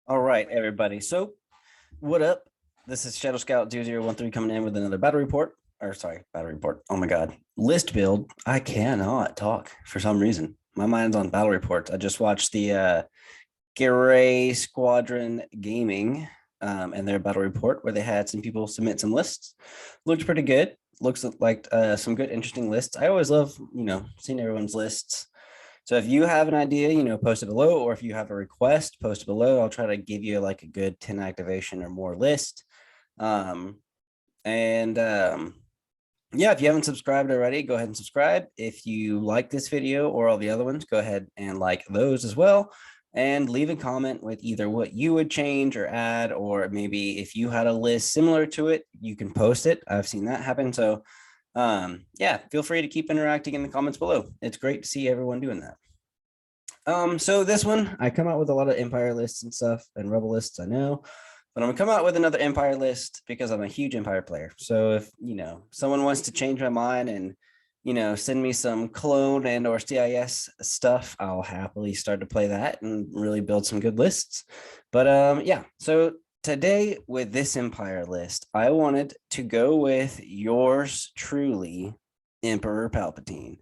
All right, everybody. So, what up? This is Shadow Scout 0013 coming in with another battle report. Or, sorry, battle report. Oh my God. List build. I cannot talk for some reason. My mind's on battle reports. I just watched the Garay Squadron Gaming and their battle report where they had some people submit some lists. Looked pretty good. Looks like some good, interesting lists. I always love, seeing everyone's lists. So if you have an idea, post it below, or if you have a request, post it below. I'll try to give you like a good 10 activation or more list. And yeah, if you haven't subscribed already, go ahead and subscribe. If you like this video or all the other ones, go ahead and like those as well. And leave a comment with either what you would change or add, or maybe if you had a list similar to it, you can post it. I've seen that happen. So yeah, feel free to keep interacting in the comments below. It's great to see everyone doing that. So this one, I come out with a lot of Empire lists and stuff and Rebel lists, I know, but I'm gonna come out with another Empire list because I'm a huge Empire player. So if, someone wants to change my mind and, send me some clone and or CIS stuff, I'll happily start to play that and really build some good lists. But yeah, so today with this Empire list, I wanted to go with yours truly, Emperor Palpatine.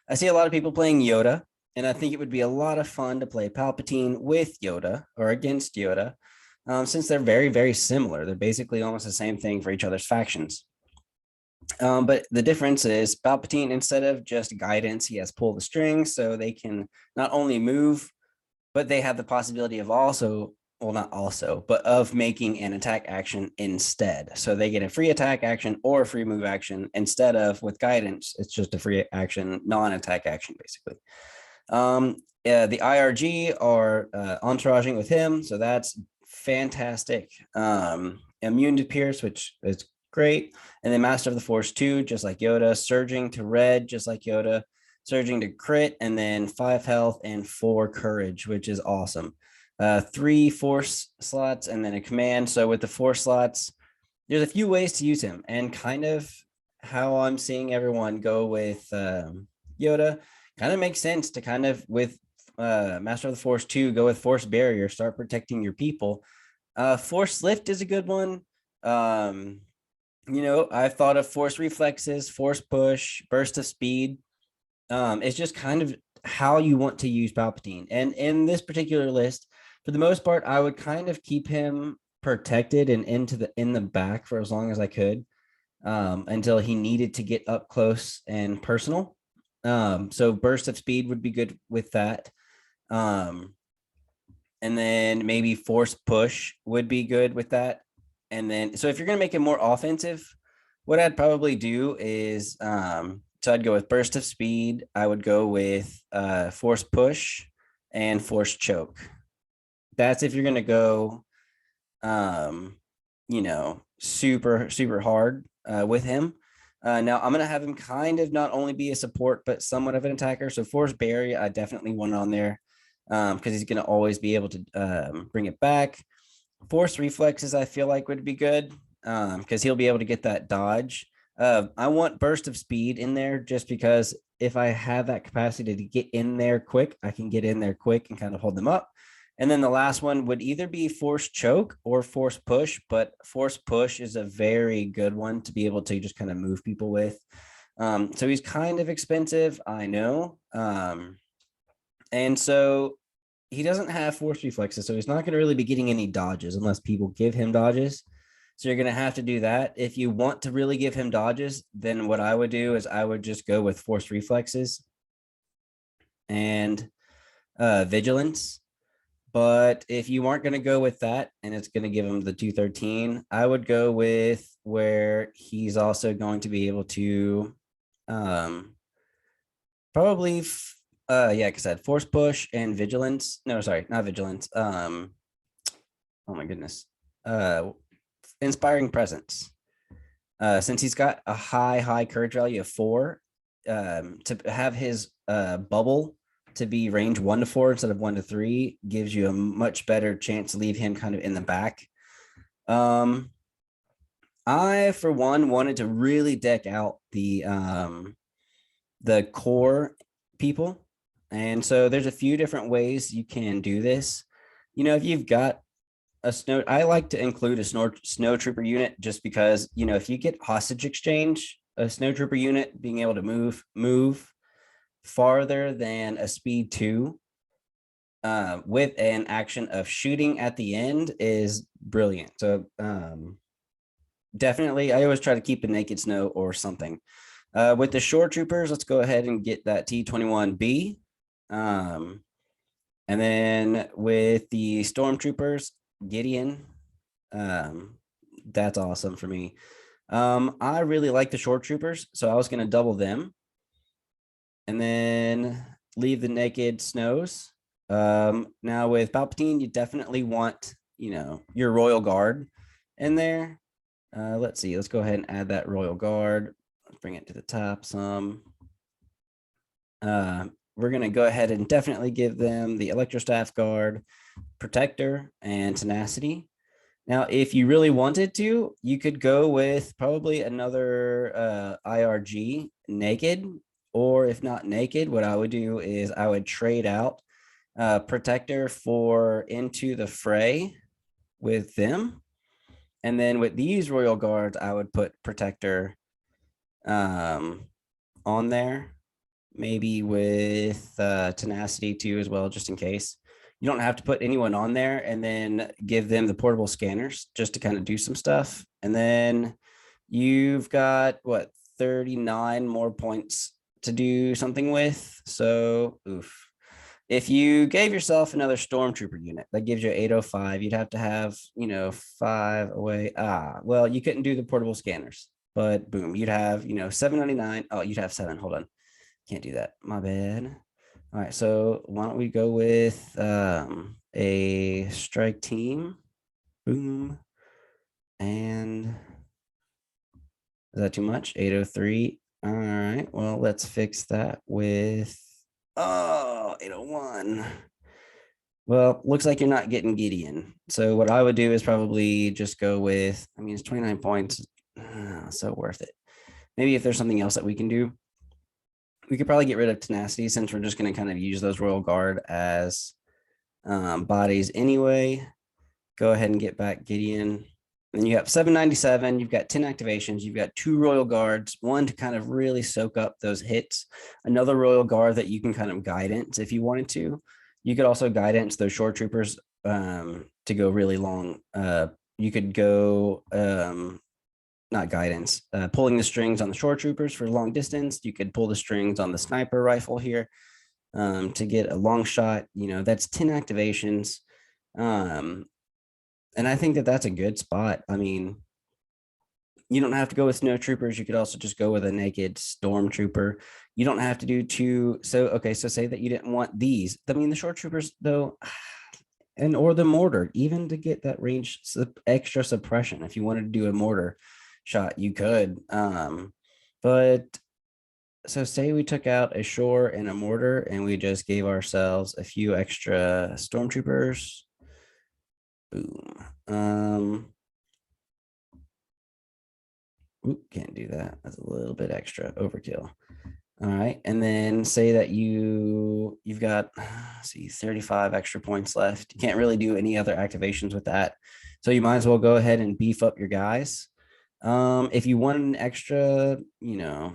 I see a lot of people playing Yoda, and I think it would be a lot of fun to play Palpatine with Yoda or against Yoda, since they're very, very similar. They're basically almost the same thing for each other's factions. But the difference is Palpatine, instead of just guidance, he has pull the strings, so they can not only move, but they have the possibility of also, well, not also, but of making an attack action instead. So they get a free attack action or a free move action instead of with guidance. It's just a free action, non-attack action, basically. The IRG are entouraging with him, so that's fantastic. Immune to Pierce, which is great. And then Master of the Force 2, just like Yoda. Surging to red, just like Yoda. Surging to crit, and then 5 health and 4 courage, which is awesome. 3 force slots and then a command. So with the 4 slots, there's a few ways to use him, and kind of how I'm seeing everyone go with Yoda kind of makes sense to kind of with Master of the Force 2 go with Force Barrier, start protecting your people. Force Lift is a good one. I've thought of Force Reflexes, Force Push, Burst of Speed. It's just kind of how you want to use Palpatine. And in this particular list, for the most part, I would kind of keep him protected and in the back for as long as I could, until he needed to get up close and personal. So Burst of Speed would be good with that. And then maybe Force Push would be good with that. And then, so if you're going to make it more offensive, what I'd probably do is, so I'd go with Burst of Speed. I would go with Force Push and Force Choke. That's if you're going to go, super, super hard with him. Now I'm going to have him kind of not only be a support, but somewhat of an attacker. So Force Barrier, I definitely want on there because he's going to always be able to bring it back. Force Reflexes, I feel like would be good because he'll be able to get that dodge. I want Burst of Speed in there just because if I have that capacity to get in there quick, I can get in there quick and kind of hold them up. And then the last one would either be Force Choke or Force Push, but Force Push is a very good one to be able to just kind of move people with. So he's kind of expensive, I know. And so he doesn't have Force Reflexes, so he's not going to really be getting any dodges unless people give him dodges. So you're going to have to do that. If you want to really give him dodges, then what I would do is I would just go with Force Reflexes and Vigilance. But if you aren't going to go with that and it's going to give him the 213, I would go with where he's also going to be able to probably, like I said, Force Push and Vigilance. No, sorry, not Vigilance. Oh my goodness. Inspiring Presence. Since he's got a high courage value of 4, to have his bubble to be range 1 to 4 instead of 1 to 3 gives you a much better chance to leave him kind of in the back. I, for one, wanted to really deck out the core people. And so there's a few different ways you can do this. If you've got a snow. I like to include a snow trooper unit just because, you know, if you get hostage exchange, a snow trooper unit being able to move farther than a speed 2 with an action of shooting at the end is brilliant. So definitely, I always try to keep a naked snow or something. With the shore troopers, let's go ahead and get that T-21B. And then with the stormtroopers, Gideon, that's awesome for me. I really like the shore troopers, so I was going to double them and then leave the naked snows. Now with Palpatine, you definitely want, you know, your Royal Guard in there. Let's see, let's go ahead and add that Royal Guard. Let's bring it to the top some. We're going to go ahead and definitely give them the Electrostaff Guard, Protector, and Tenacity. Now, if you really wanted to, you could go with probably another IRG naked, or if not naked, what I would do is I would trade out Protector for Into the Fray with them. And then with these Royal Guards, I would put Protector on there, maybe with Tenacity too as well, just in case. You don't have to put anyone on there, and then give them the portable scanners just to kind of do some stuff. And then you've got what, 39 more points to do something with. So oof. If you gave yourself another stormtrooper unit, that gives you 805. You'd have to have, you know, 5 away. Well, you couldn't do the portable scanners, but boom, you'd have, you know, 799. Oh, you'd have 7. Hold on. Can't do that. My bad. All right. So why don't we go with a strike team? Boom. And is that too much? 803. All right. Well, let's fix that with 801. Well, looks like you're not getting Gideon. So what I would do is probably just go with, I mean, it's 29 points. So worth it. Maybe if there's something else that we can do, we could probably get rid of Tenacity since we're just going to kind of use those Royal Guard as bodies anyway. Go ahead and get back Gideon. And you have 797, you've got 10 activations, you've got 2 Royal Guards, one to kind of really soak up those hits, another Royal Guard that you can kind of guidance if you wanted to. You could also guidance those shore troopers to go really long. You could go, not guidance, pulling the strings on the shore troopers for long distance. You could pull the strings on the sniper rifle here to get a long shot. You know, that's 10 activations. And I think that that's a good spot. I mean, you don't have to go with snow troopers. You could also just go with a naked stormtrooper. You don't have to do 2. So, okay. So say that you didn't want these. I mean, the short troopers though, and or the mortar, even to get that range extra suppression. If you wanted to do a mortar shot, you could. But so say we took out a shore and a mortar and we just gave ourselves a few extra stormtroopers. Boom. Can't do that. That's a little bit extra overkill. All right. And then say that you've got, see, 35 extra points left. You can't really do any other activations with that. So you might as well go ahead and beef up your guys. If you want an extra, you know,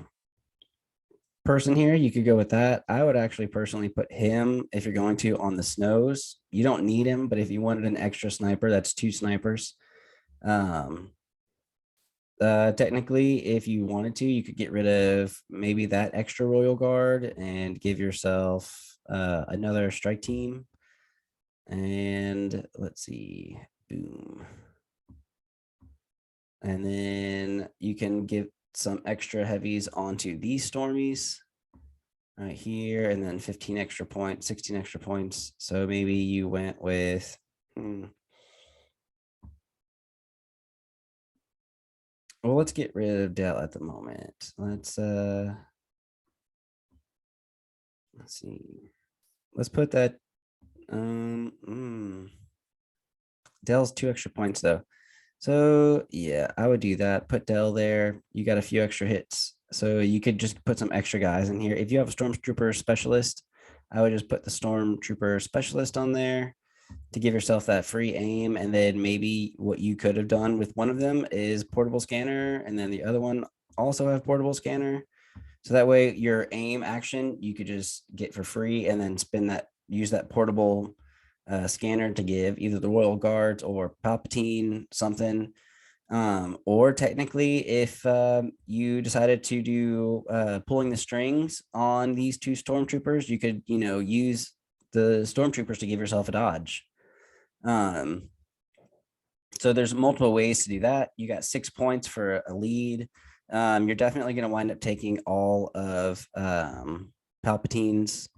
person here, you could go with that. I would actually personally put him, if you're going to, on the snows. You don't need him, but if you wanted an extra sniper, that's 2 snipers. Technically, if you wanted to, you could get rid of maybe that extra Royal Guard and give yourself another strike team. And let's see, boom. And then you can give some extra heavies onto these Stormies right here, and then 15 extra points, 16 extra points. So maybe you went with, well, let's get rid of Dell at the moment. Let's see. Let's put that. Dell's 2 extra points though. So yeah, I would do that. Put Dell there. You got a few extra hits. So you could just put some extra guys in here. If you have a Stormtrooper specialist, I would just put the Stormtrooper specialist on there. to give yourself that free aim. And then maybe what you could have done with one of them is portable scanner, and then the other one also have portable scanner. So that way your aim action you could just get for free, and then use that portable scanner to give either the Royal Guards or Palpatine something. Or technically, if you decided to do pulling the strings on these two stormtroopers, you could, use the stormtroopers to give yourself a dodge. So there's multiple ways to do that. You got 6 points for a lead. You're definitely going to wind up taking all of Palpatine's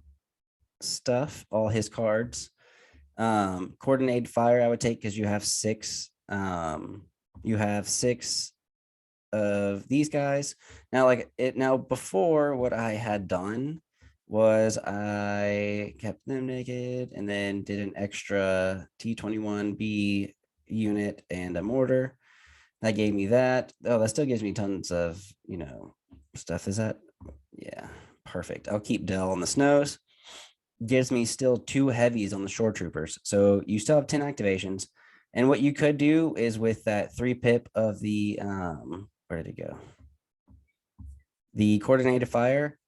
stuff, all his cards. Coordinated fire I would take because you have 6. You have 6 of these guys. Now before, what I had done was I kept them naked and then did an extra T-21B unit and a mortar. That gave me that. Oh, that still gives me tons of, stuff. Is that? Yeah, perfect. I'll keep Dell on the snows. Gives me still 2 heavies on the shore troopers. So you still have 10 activations. And what you could do is with that 3 pip of the, where did it go? The coordinated fire,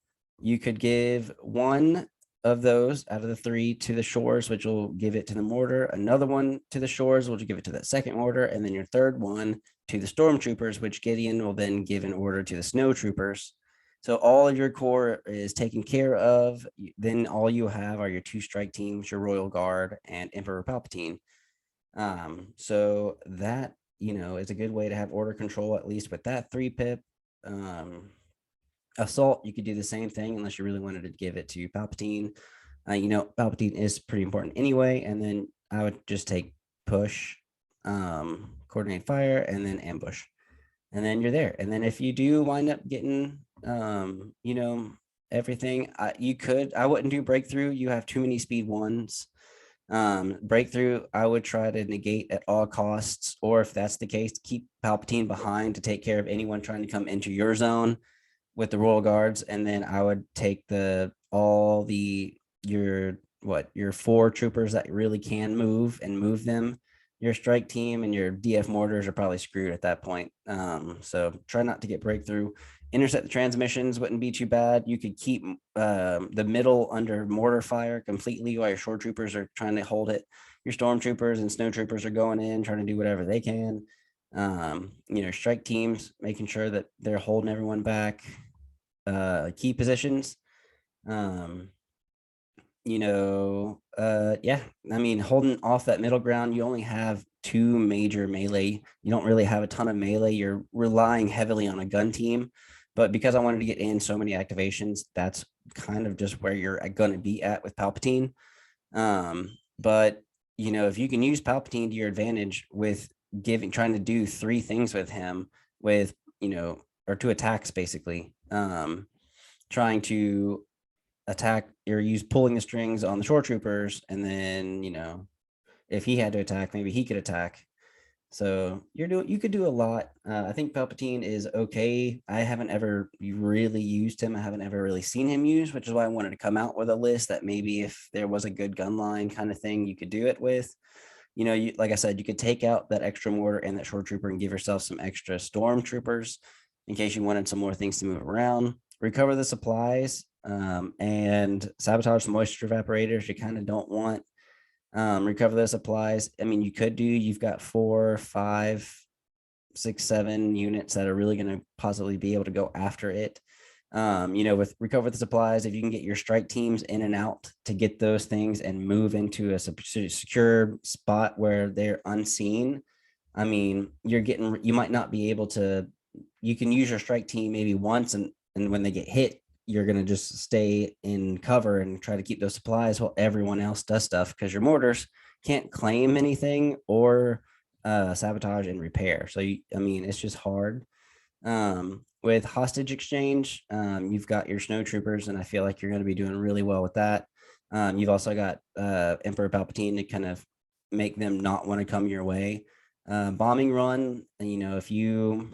you could give 1 of those out of the 3 to the shores, which will give it to the mortar, another one to the shores, which will give it to that second mortar, and then your third one to the stormtroopers, which Gideon will then give an order to the snow troopers. So all of your core is taken care of. Then all you have are your 2 strike teams, your Royal Guard, and Emperor Palpatine. So that, is a good way to have order control, at least with that 3 pip. Assault, you could do the same thing unless you really wanted to give it to Palpatine. Palpatine is pretty important anyway. And then I would just take push, coordinate fire, and then ambush. And then you're there. And then if you do wind up getting, everything, I wouldn't do breakthrough. You have too many speed 1s. Breakthrough, I would try to negate at all costs, or if that's the case, keep Palpatine behind to take care of anyone trying to come into your zone with the Royal Guards. And then I would take your 4 troopers that really can move and move them. Your strike team and your DF mortars are probably screwed at that point. So try not to get breakthrough. Intercept the transmissions wouldn't be too bad. You could keep the middle under mortar fire completely while your shore troopers are trying to hold it. Your stormtroopers and snow troopers are going in, trying to do whatever they can. Strike teams, making sure that they're holding everyone back. Key positions. Holding off that middle ground, you only have 2 major melee. You don't really have a ton of melee. You're relying heavily on a gun team. But because I wanted to get in so many activations, that's kind of just where you're going to be at with Palpatine. But if you can use Palpatine to your advantage with trying to do 3 things with him with, or 2 attacks basically, trying to attack or use pulling the strings on the shore troopers, and then if he had to attack, maybe he could attack. So you could do a lot. I think Palpatine is okay. I haven't ever really used him. I haven't ever really seen him used, which is why I wanted to come out with a list that maybe if there was a good gun line kind of thing, you could do it with. Like I said, you could take out that extra mortar and that shore trooper and give yourself some extra stormtroopers in case you wanted some more things to move around. Recover the supplies, and sabotage the moisture evaporators. You kind of don't want. Recover the supplies. I mean, you've got 4, 5, 6, 7 units that are really going to possibly be able to go after it. With recover the supplies, if you can get your strike teams in and out to get those things and move into a secure spot where they're unseen. I mean, you might not be able to, you can use your strike team maybe once, and when they get hit, you're going to just stay in cover and try to keep those supplies while everyone else does stuff, because your mortars can't claim anything or sabotage and repair. So, it's just hard. With hostage exchange, you've got your snow troopers, and I feel like you're going to be doing really well with that. You've also got Emperor Palpatine to kind of make them not want to come your way. Bombing run, if you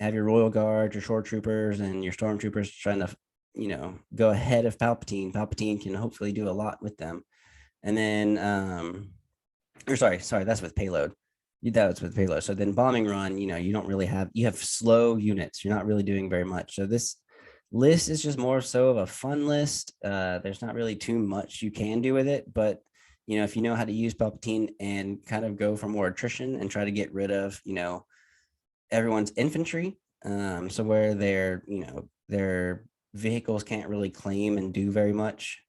have your Royal Guard, your shore troopers, and your stormtroopers trying to go ahead of Palpatine can hopefully do a lot with them. And then or sorry, that's with payload. That was with payload. So then bombing run, you don't really have, you have slow units. You're not really doing very much. So this list is just more so of a fun list. There's not really too much you can do with it, but if you know how to use Palpatine and kind of go for more attrition and try to get rid of, everyone's infantry. So where their vehicles can't really claim and do very much.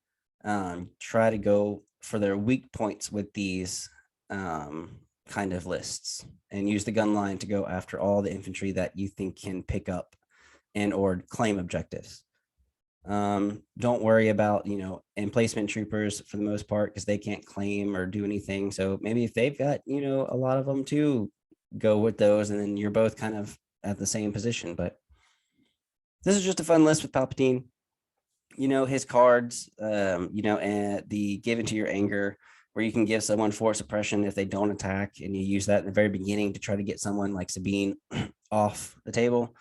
Try to go for their weak points with these kind of lists and use the gun line to go after all the infantry that you think can pick up and or claim objectives. Don't worry about emplacement troopers for the most part because they can't claim or do anything. So maybe if they've got a lot of them too, go with those, and then you're both kind of at the same position. But this is just a fun list with Palpatine. His cards, and the give into your anger, where you can give someone force suppression if they don't attack, and you use that in the very beginning to try to get someone like Sabine off the table.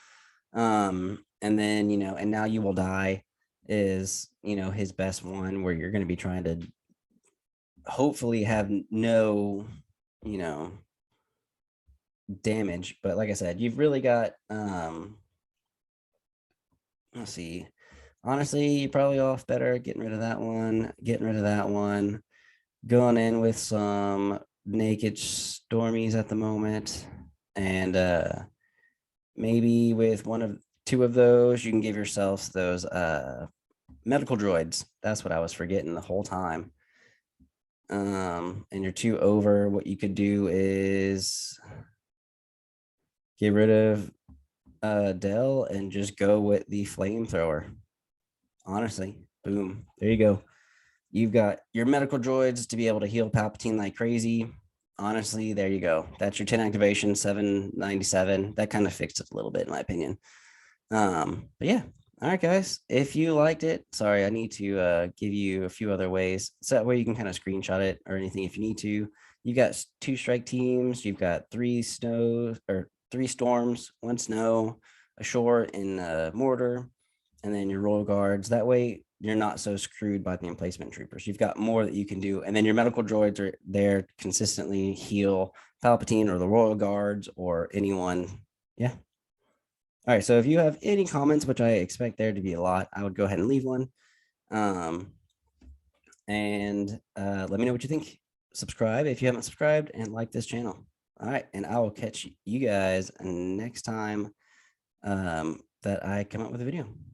And then, and now you will die is, his best one, where you're going to be trying to hopefully have no, damage. But like I said, you've really got, let's see, honestly, you're probably off better getting rid of that one, going in with some naked stormies at the moment. And maybe with two of those, you can give yourselves those medical droids. That's what I was forgetting the whole time. And you're two over. What you could do is get rid of Dell and just go with the flamethrower. Honestly, boom, there you go. You've got your medical droids to be able to heal Palpatine like crazy. Honestly, there you go. That's your 10 activation, 797. That kind of fixed it a little bit, in my opinion. But yeah. All right, guys. If you liked it, sorry, I need to give you a few other ways. So that way you can kind of screenshot it or anything if you need to. You've got 2 strike teams. You've got 3 snows or 3 storms, 1 snow, a short, and a mortar, and then your royal guards. That way you're not so screwed by the emplacement troopers. You've got more that you can do. And then your medical droids are there to consistently heal Palpatine or the royal guards or anyone. Yeah. All right. So if you have any comments, which I expect there to be a lot, I would go ahead and leave one. And let me know what you think. Subscribe if you haven't subscribed, and like this channel. All right. And I will catch you guys next time that I come up with a video.